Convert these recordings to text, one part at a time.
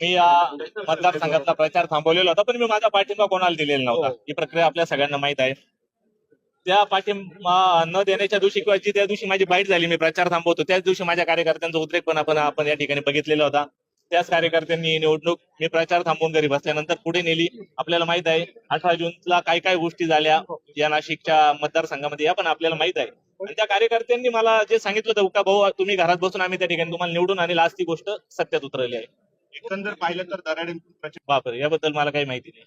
मी या मतदारसंघातला प्रचार थांबवलेला होता, पण मी माझा पाठिंबा कोणाला दिलेला नव्हता. ही प्रक्रिया आपल्या सगळ्यांना माहित आहे. त्या पाठिंबा न देण्याच्या दिवशी किंवा जी त्या दिवशी माझी बाईट झाली, मी प्रचार थांबवतो, त्याच दिवशी माझ्या कार्यकर्त्यांचा उद्रेक पण आपण या ठिकाणी बघितलेला होता. त्याच कार्यकर्त्यांनी निवडणूक मी प्रचार थांबवून घरी बसल्यानंतर पुढे नेली. आपल्याला माहित आहे 18 जूनला काय काय गोष्टी झाल्या या नाशिकच्या मतदारसंघामध्ये, या पण आपल्याला माहित आहे. आणि त्या कार्यकर्त्यांनी मला जे सांगितलं होतं का भाऊ तुम्ही घरात बसून आम्ही त्या ठिकाणी तुम्हाला निवडून आणेल, आज ती गोष्ट सत्यात उतरली आहे. एकंदर पाहिलं तर दराडे बापरे, याबद्दल मला काही माहिती नाही.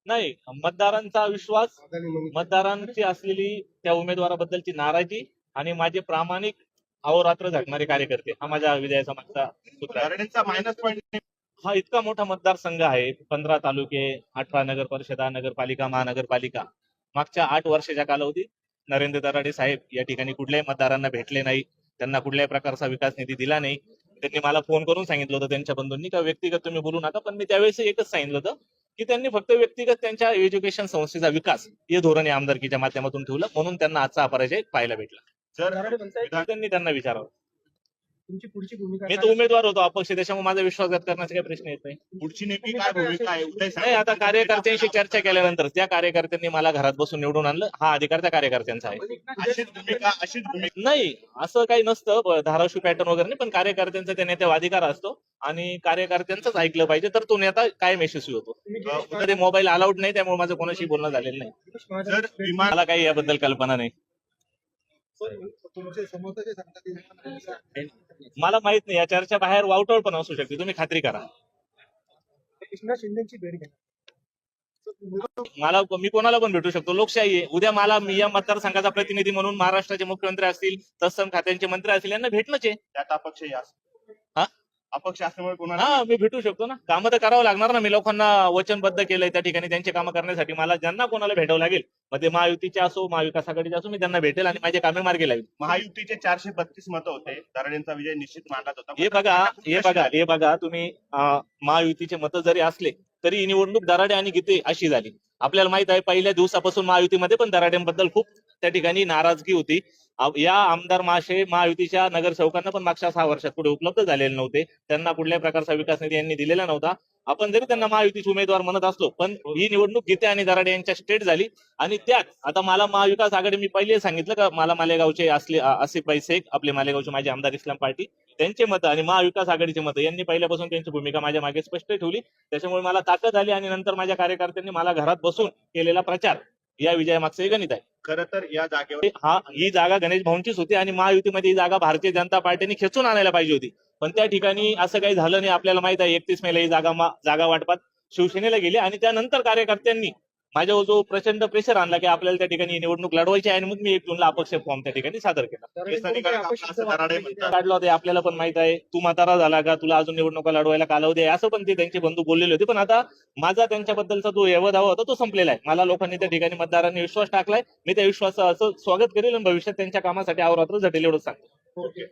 नाही, मतदारांचा विश्वास, मतदारांची असलेली त्या उमेदवाराबद्दलची नाराजी आणि माझे प्रामाणिक अहोरात्र झटणारे कार्यकर्ते, हा माझ्या विजयाचा मागचा सूत्र आहे. दराडेंचा मायनस पॉईंट हा इतका मोठा मतदारसंघ आहे, 15 तालुके, 18 नगर परिषदा, नगरपालिका, महानगरपालिका. मागच्या 8 वर्षाच्या कालावधीत नरेंद्र दराडे साहेब या ठिकाणी कुठल्याही मतदारांना भेटले नाही, त्यांना कुठल्याही प्रकारचा विकास निधी दिला नाही. त्यांनी मला फोन करून सांगितलं होतं त्यांच्या बंधूंनी का व्यक्तिगत तुम्ही बोलू नका, पण मी त्यावेळेस एकच सांगितलं होतं की त्यांनी फक्त व्यक्तिगत त्यांच्या एज्युकेशन संस्थेचा विकास हे धोरण या आमदारकीच्या माध्यमातून ठेवलं, म्हणून त्यांना आजचा अपराजय पाहायला भेटला. जर त्यांनी त्यांना विचारावं. तुमची पुढची भूमिका मी तो उमेदवार होतो अपक्ष, त्याच्यामुळे माझा विश्वासघात करण्याचा काही प्रश्न येत नाही. पुढची नेमकी काय भूमिका आहे उदय नाही, आता कार्यकर्त्यांशी चर्चा केल्यानंतर त्या कार्यकर्त्यांनी मला घरात बसून निवडून आणलं, हा अधिकार त्या कार्यकर्त्यांचा आहे. अशीच भूमिका नाही, असं काही नसतं धाराशिव पॅटर्न वगैरे नाही, पण कार्यकर्त्यांचा त्या नेत्यावर अधिकार असतो आणि कार्यकर्त्यांचंच ऐकलं पाहिजे, तर तो नेता कायम यशस्वी होतो. ते मोबाईल अलाउड नाही, त्यामुळे माझं कोणाशी बोलणं झालेलं नाही. जर विमान मला काही याबद्दल कल्पना नाही. तुमचे समर्थक सांगतात मला माहित नाही, या चर्चा बाहेर वावटळ पण असू शकते, तुम्ही खात्री करा. एकनाथ शिंदेची भेट घेणार. मला मी कोणाला पण भेटू शकतो, लोकशाही आहे. उद्या मला मी या मतदारसंघाचा प्रतिनिधी म्हणून महाराष्ट्राचे मुख्यमंत्री असतील, तत्सम खात्यांचे मंत्री असतील, यांना भेटणंच आहे. त्यात अपक्ष हा? अपक्ष असल्यामुळे कोणाला हा, मी भेटू शकतो ना. कामं तर करावं लागणार ना, मी लोकांना वचनबद्ध केलंय त्या ठिकाणी त्यांचे कामं करण्यासाठी. मला ज्यांना कोणाला भेटावं लागेल, मग ते महायुतीचे असो महाविकास आघाडीचे असो, मी त्यांना भेटेल आणि माझे कामे मार्गी लावेल. महायुतीचे 432 मतं होते, दराडेंचा विजय निश्चित मानला होता. हे बघा तुम्ही, महायुतीचे मतं जरी असले तरी ही निवडणूक दराडे आणि गीते अशी झाली. आपल्याला माहित आहे पहिल्या दिवसापासून महायुतीमध्ये पण दराडेंबद्दल खूप त्या ठिकाणी नाराजगी होती. या आमदार महायुतीच्या नगरसेवकांना पण मागच्या 6 वर्षात पुढे उपलब्ध झालेले नव्हते, त्यांना कुठल्याही प्रकारचा विकास निधी यांनी दिलेला नव्हता. आपण जरी त्यांना महायुतीचे उमेदवार म्हणत असलो, पण ही निवडणूक गीते आणि दराडे यांच्या स्टेट झाली. आणि त्यात आता मला महाविकास आघाडी, मी पहिले सांगितलं का मला मालेगावचे आसिफ भाई शेख, आपले मालेगावचे माझे आमदार इस्लाम पार्टी, त्यांचे मतं आणि महाविकास आघाडीचे मतं यांनी पहिल्यापासून त्यांची भूमिका माझ्या मागे स्पष्ट ठेवली. त्याच्यामुळे मला ताकद आली आणि नंतर माझ्या कार्यकर्त्यांनी मला घरात बसून केलेला प्रचार या विजयामागचं गणित आहे. खरं तर या जागेवर ही जागा गणेश भाऊंचीच होती आणि महायुतीमध्ये ही जागा भारतीय जनता पार्टीने खेचून आणायला पाहिजे होती, पण त्या ठिकाणी असं काही झालं नाही. आपल्याला माहित आहे 31 मेला ही जागा वाटपात शिवसेनेला गेली आणि त्यानंतर कार्यकर्त्यांनी माझ्यावर जो प्रचंड प्रेशर आणला की आपल्याला त्या ठिकाणी निवडणूक लढवायची आहे, आणि मग मी 1 जूनला अपक्ष फॉर्म त्या ठिकाणी सादर केला. दराडे म्हणतात काढला होता. आपल्याला पण माहित आहे, तू म्हातारा झाला का, तुला अजून निवडणुका लढवायला कालावधी आहे, असं पण ते त्यांचे बंधू बोललेले होते. पण आता माझा त्यांच्याबद्दलचा जो यवदावा होता तो संपलेला आहे. मला लोकांनी त्या ठिकाणी मतदारांनी विश्वास टाकलाय, मी त्या विश्वासाचं स्वागत करेल आणि भविष्यात त्यांच्या कामासाठी अहोरात्र झटेल एवढंच सांगतो. ओके.